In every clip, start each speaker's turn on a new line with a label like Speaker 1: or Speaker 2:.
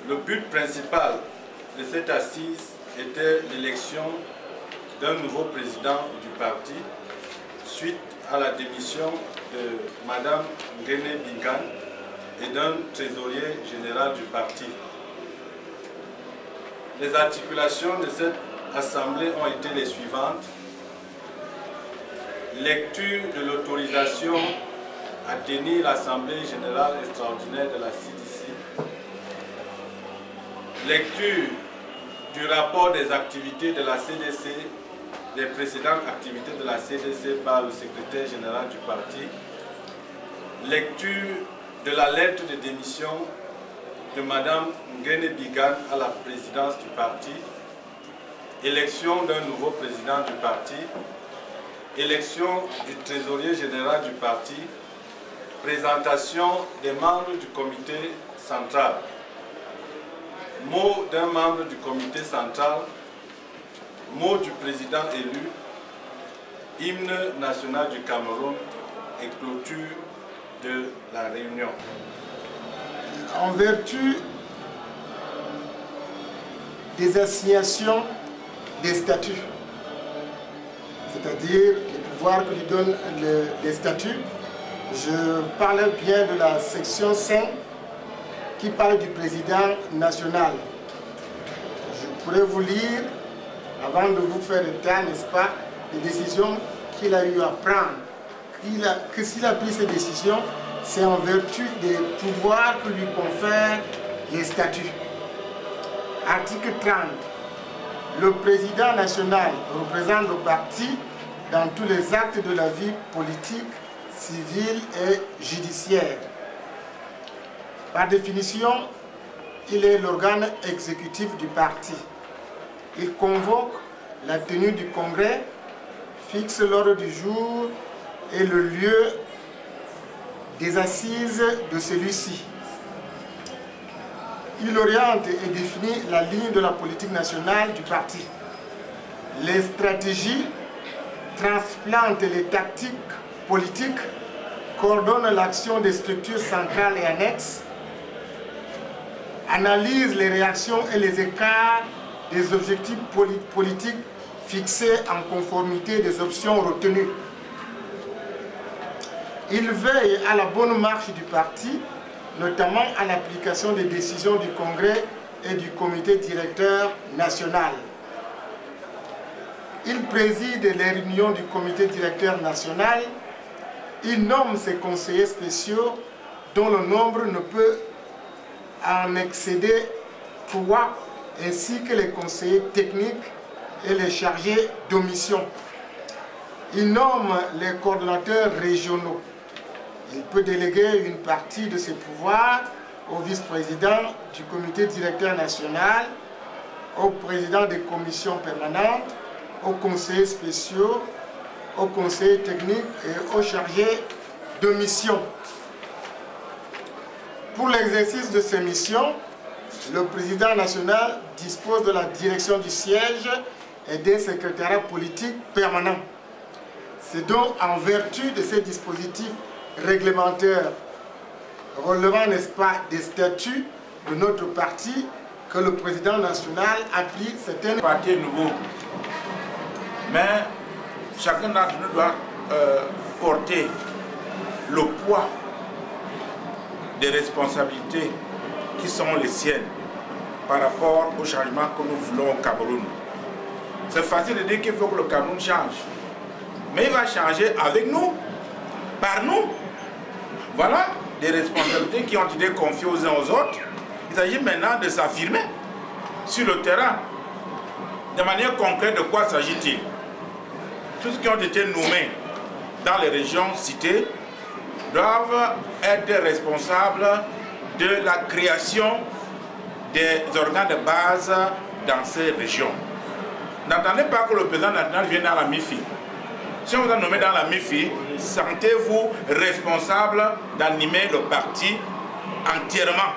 Speaker 1: Le but principal de cette assise était l'élection d'un nouveau président du parti suite à la démission de Mme Nguéné Bingan et d'un trésorier général du parti. Les articulations de cette assemblée ont été les suivantes. Lecture de l'autorisation à tenir l'Assemblée générale extraordinaire de la CDC. Lecture du rapport des activités de la CDC, des précédentes activités de la CDC par le secrétaire général du parti. Lecture de la lettre de démission de Mme Nguéné Bingan à la présidence du parti. Élection d'un nouveau président du parti. Élection du trésorier général du parti. Présentation des membres du comité central. Mot d'un membre du comité central. Mot du président élu. Hymne national du Cameroun et clôture de la réunion.
Speaker 2: En vertu des assignations des statuts, c'est-à-dire les pouvoirs que lui donnent les statuts, je parle bien de la section 5 qui parle du président national. Je pourrais vous lire, avant de vous faire état, n'est-ce pas, des décisions qu'il a eu à prendre. Que s'il a pris ces décisions, c'est en vertu des pouvoirs que lui confèrent les statuts. Article 30. Le président national représente le parti dans tous les actes de la vie politique, civile et judiciaire. Par définition, il est l'organe exécutif du parti. Il convoque la tenue du congrès, fixe l'ordre du jour et le lieu des assises de celui-ci. Il oriente et définit la ligne de la politique nationale du parti. Les stratégies, transplante les tactiques politiques, coordonne l'action des structures centrales et annexes, analyse les réactions et les écarts des objectifs politiques fixés en conformité des options retenues. Il veille à la bonne marche du parti, notamment à l'application des décisions du Congrès et du comité directeur national. Il préside les réunions du comité directeur national. Il nomme ses conseillers spéciaux dont le nombre ne peut en excéder 3, ainsi que les conseillers techniques et les chargés de mission. Il nomme les coordonnateurs régionaux. Il peut déléguer une partie de ses pouvoirs au vice-président du comité directeur national, au président des commissions permanentes, aux conseillers spéciaux, aux conseillers techniques et aux chargés de mission. Pour l'exercice de ces missions, le président national dispose de la direction du siège et d'un secrétariat politique permanent. C'est donc en vertu de ces dispositifs réglementaires relevant, n'est-ce pas, des statuts de notre parti que le président national a pris certaines...
Speaker 3: Le parti est nouveau, mais chacun d'entre nous doit porter le poids des responsabilités qui sont les siennes par rapport au changement que nous voulons au Cameroun. C'est facile de dire qu'il faut que le Cameroun change, mais il va changer avec nous, par nous. Voilà des responsabilités qui ont été confiées aux uns aux autres. Il s'agit maintenant de s'affirmer sur le terrain. De manière concrète, de quoi s'agit-il? Tous ceux qui ont été nommés dans les régions citées doivent être responsables de la création des organes de base dans ces régions. N'attendez pas que le président national vienne dans la MIFI. Si on vous a nommé dans la MIFI, sentez-vous responsable d'animer le parti entièrement.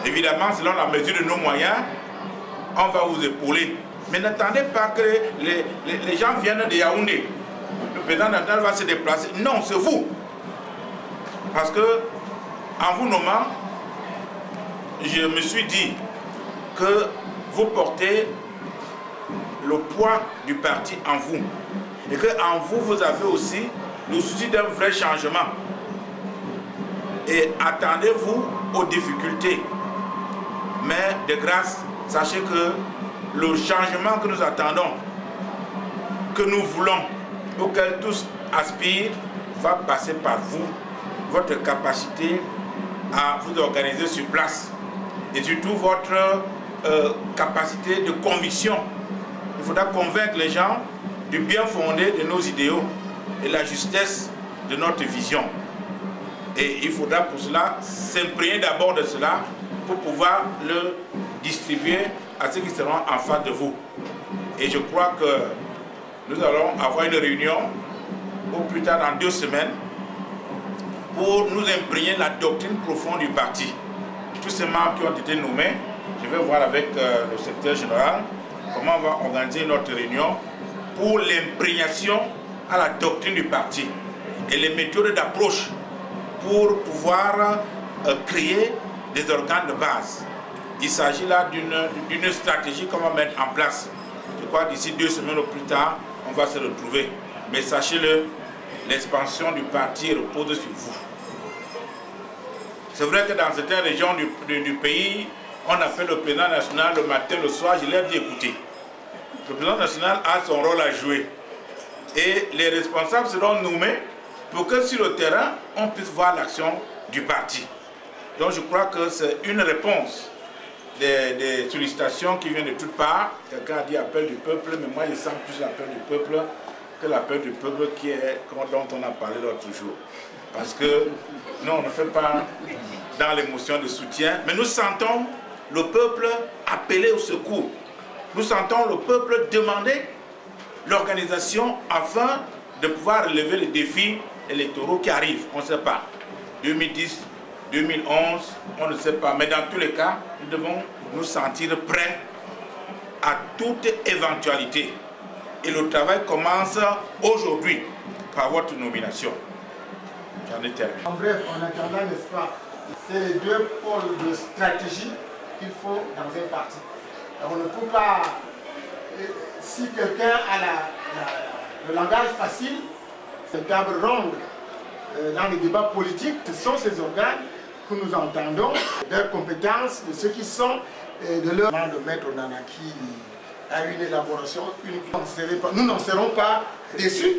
Speaker 3: Évidemment, selon la mesure de nos moyens, on va vous épauler. Mais n'attendez pas que les gens viennent de Yaoundé. Le président national va se déplacer. Non, c'est vous. Parce que, en vous nommant, je me suis dit que vous portez le poids du parti en vous. Et qu'en vous, vous avez aussi le souci d'un vrai changement. Et attendez-vous aux difficultés. Mais de grâce, sachez que le changement que nous attendons, que nous voulons, auquel tous aspirent, va passer par vous, votre capacité à vous organiser sur place et surtout votre capacité de conviction. Il faudra convaincre les gens du bien fondé de nos idéaux et la justesse de notre vision. Et il faudra pour cela s'imprégner d'abord de cela pour pouvoir le distribuer à ceux qui seront en face de vous. Et je crois que nous allons avoir une réunion au plus tard dans 2 semaines pour nous imprégner la doctrine profonde du parti. Tous ces membres qui ont été nommés, je vais voir avec le secrétaire général comment on va organiser notre réunion pour l'imprégnation à la doctrine du parti et les méthodes d'approche pour pouvoir créer des organes de base. Il s'agit là d'une stratégie qu'on va mettre en place. Je crois que d'ici 2 semaines au plus tard, on va se retrouver. Mais sachez-le, l'expansion du parti repose sur vous. C'est vrai que dans certaines régions du pays, on appelle le président national le matin, le soir, je l'ai dit écouter. Le président national a son rôle à jouer. Et les responsables seront nommés pour que sur le terrain, on puisse voir l'action du parti. Donc je crois que c'est une réponse des sollicitations qui viennent de toutes parts. Quelqu'un a dit appel du peuple, mais moi je sens plus l'appel du peuple que l'appel du peuple dont on a parlé l'autre jour. Parce que nous, on ne fait pas dans l'émotion de soutien, mais nous sentons le peuple appeler au secours. Nous sentons le peuple demander l'organisation afin de pouvoir relever les défis électoraux qui arrivent. On ne sait pas. 2010, 2011, on ne sait pas. Mais dans tous les cas, nous devons nous sentir prêts à toute éventualité. Et le travail commence aujourd'hui par votre nomination. J'en ai terminé.
Speaker 2: En bref, en attendant, n'est-ce pas, c'est les 2 pôles de stratégie qu'il faut dans un parti. Alors, on ne peut pas, si quelqu'un a le langage facile, cette table ronde dans les débats politiques, ce sont ces organes que nous entendons, leurs compétences, de ceux qui sont, de leur de Maître Nanaki à une élaboration unique. Nous n'en serons pas déçus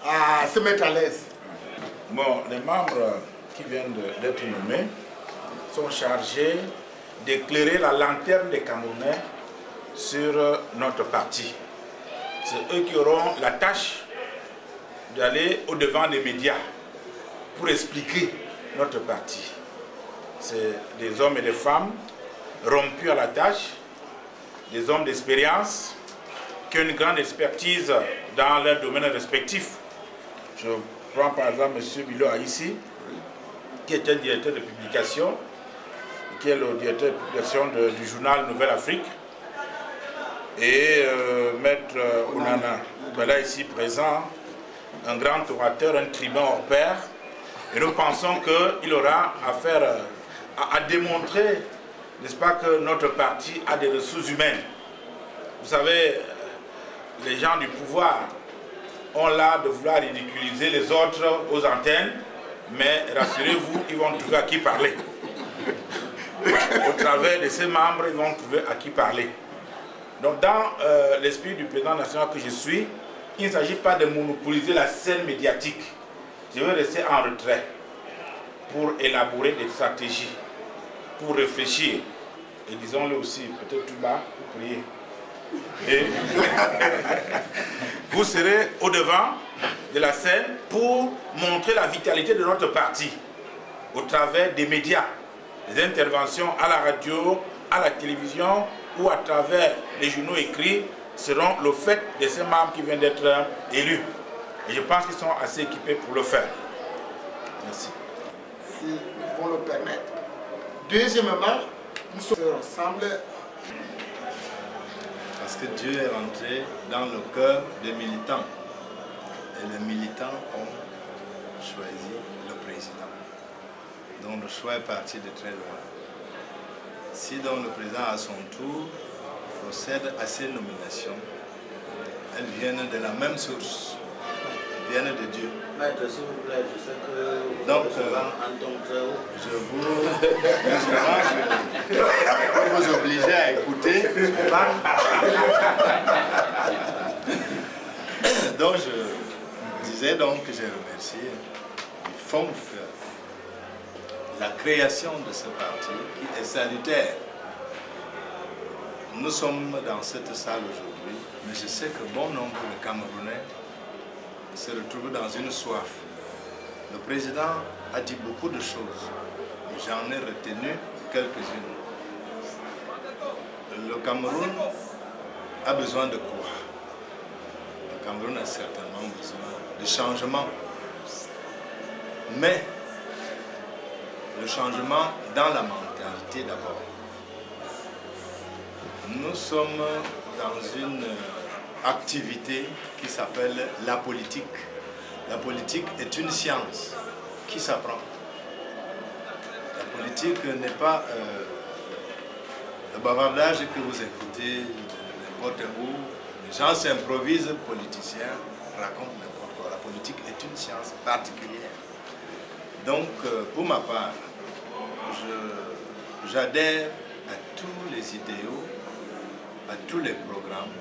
Speaker 2: à se mettre à l'aise.
Speaker 3: Bon, les membres qui viennent d'être nommés sont chargés d'éclairer la lanterne des Camerounais sur notre parti. C'est eux qui auront la tâche d'aller au-devant des médias pour expliquer notre parti. C'est des hommes et des femmes rompus à la tâche, des hommes d'expérience qui ont une grande expertise dans leurs domaines respectifs. Je prends par exemple M. Bilo ici, qui est un directeur de publication, qui est le directeur de publication du journal Nouvelle Afrique, et Maître Onana, là ici présent, un grand orateur, un tribun hors pair, et nous pensons qu'il aura à démontrer, n'est-ce pas, que notre parti a des ressources humaines. Vous savez, les gens du pouvoir ont l'art de vouloir ridiculiser les autres aux antennes, mais rassurez-vous, ils vont trouver à qui parler. Au travers de ces membres, ils vont trouver à qui parler. Donc dans l'esprit du président national que je suis, il ne s'agit pas de monopoliser la scène médiatique. Je vais rester en retrait pour élaborer des stratégies, pour réfléchir. Et disons-le aussi, peut-être tout bas, pour prier. Et vous serez au-devant de la scène pour montrer la vitalité de notre parti au travers des médias, des interventions à la radio, à la télévision ou à travers les journaux écrits seront le fait de ces membres qui viennent d'être élus. Et je pense qu'ils sont assez équipés pour le faire. Merci.
Speaker 2: Si nous pouvons le permettre. Deuxièmement, nous sommes ensemble.
Speaker 4: Parce que Dieu est rentré dans le cœur des militants. Et les militants ont choisi le président. dont le choix est parti de très loin. Si donc le président à son tour procède à ces nominations, elles viennent de la même source, viennent de Dieu.
Speaker 5: Maître, s'il vous plaît, je sais que
Speaker 4: donc,
Speaker 5: un ton très haut.
Speaker 4: Je vous oblige à écouter. Donc je disais donc que j'ai remercié du fond du cœur la création de ce parti qui est salutaire. Nous sommes dans cette salle aujourd'hui, mais je sais que bon nombre de Camerounais se retrouvent dans une soif. Le président a dit beaucoup de choses, mais j'en ai retenu quelques-unes. Le Cameroun a besoin de quoi? Le Cameroun a certainement besoin de changement. Mais le changement dans la mentalité d'abord. Nous sommes dans une activité qui s'appelle la politique. La politique est une science qui s'apprend. La politique n'est pas le bavardage que vous écoutez n'importe où. Les gens s'improvisent politiciens, racontent n'importe quoi. La politique est une science particulière. Donc, pour ma part, j'adhère à tous les idéaux, à tous les programmes,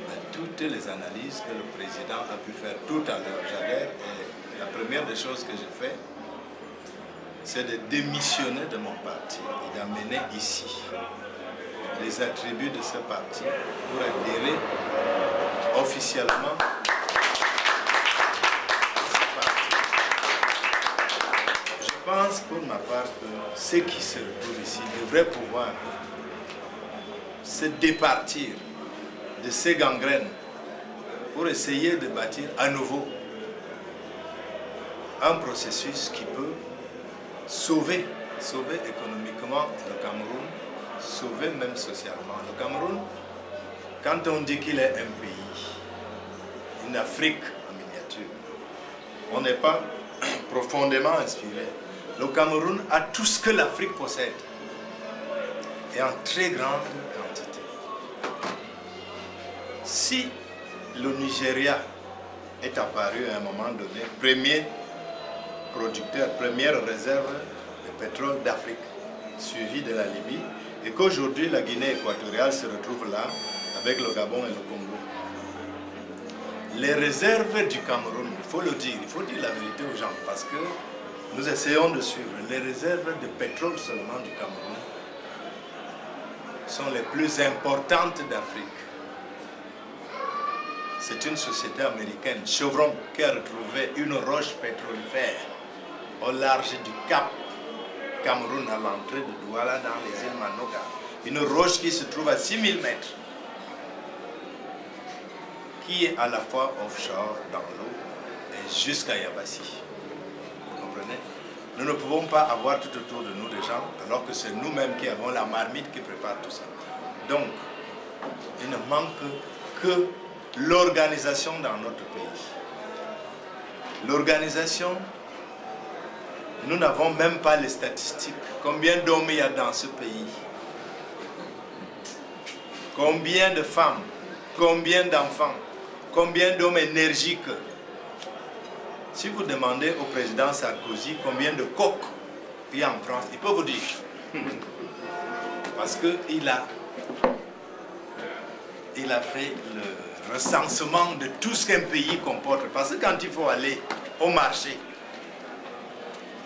Speaker 4: à toutes les analyses que le président a pu faire tout à l'heure. J'adhère et la première des choses que j'ai fait, c'est de démissionner de mon parti et d'amener ici les attributs de ce parti pour adhérer officiellement. Je pense pour ma part que ceux qui se retrouvent ici devraient pouvoir se départir de ces gangrènes pour essayer de bâtir à nouveau un processus qui peut sauver économiquement le Cameroun, sauver même socialement. Le Cameroun, quand on dit qu'il est un pays, une Afrique en miniature, on n'est pas profondément inspiré. Le Cameroun a tout ce que l'Afrique possède et en très grande quantité. Si le Nigeria est apparu à un moment donné premier producteur, première réserve de pétrole d'Afrique, suivi de la Libye, et qu'aujourd'hui la Guinée équatoriale se retrouve là avec le Gabon et le Congo. Les réserves du Cameroun, il faut le dire, il faut dire la vérité aux gens, parce que nous essayons de suivre. Les réserves de pétrole seulement du Cameroun sont les plus importantes d'Afrique. C'est une société américaine, Chevron, qui a retrouvé une roche pétrolifère au large du Cap Cameroun, à l'entrée de Douala, dans les îles Manoka. Une roche qui se trouve à 6000 mètres, qui est à la fois offshore, dans l'eau, et jusqu'à Yabassi. Vous comprenez? Nous ne pouvons pas avoir tout autour de nous des gens, alors que c'est nous-mêmes qui avons la marmite qui prépare tout ça. Donc, il ne manque que l'organisation dans notre pays. L'organisation, nous n'avons même pas les statistiques. Combien d'hommes il y a dans ce pays? Combien de femmes? Combien d'enfants? Combien d'hommes énergiques? Si vous demandez au président Sarkozy combien de coqs il y a en France, il peut vous dire. Parce qu'il a fait le recensement de tout ce qu'un pays comporte. Parce que quand il faut aller au marché,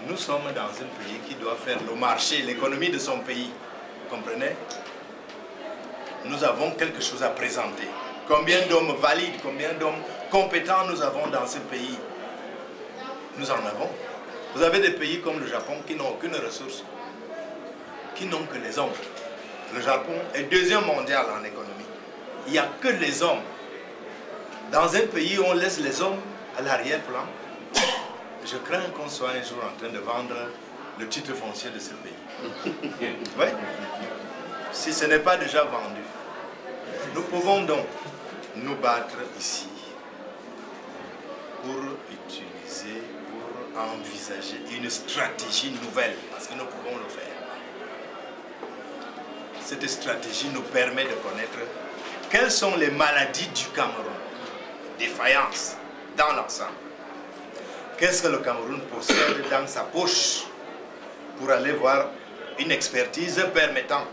Speaker 4: nous sommes dans un pays qui doit faire le marché, l'économie de son pays. Vous comprenez? Nous avons quelque chose à présenter. Combien d'hommes valides, combien d'hommes compétents nous avons dans ce pays? Nous en avons. Vous avez des pays comme le Japon qui n'ont aucune ressource, qui n'ont que les hommes. Le Japon est deuxième mondial en économie. Il n'y a que les hommes. Dans un pays où on laisse les hommes à l'arrière-plan, je crains qu'on soit un jour en train de vendre le titre foncier de ce pays. Oui. Si ce n'est pas déjà vendu. Nous pouvons donc nous battre ici pour utiliser, pour envisager une stratégie nouvelle, parce que nous pouvons le faire. Cette stratégie nous permet de connaître quelles sont les maladies du Cameroun, défaillances dans l'ensemble. Qu'est-ce que le Cameroun possède dans sa poche pour aller voir une expertise permettant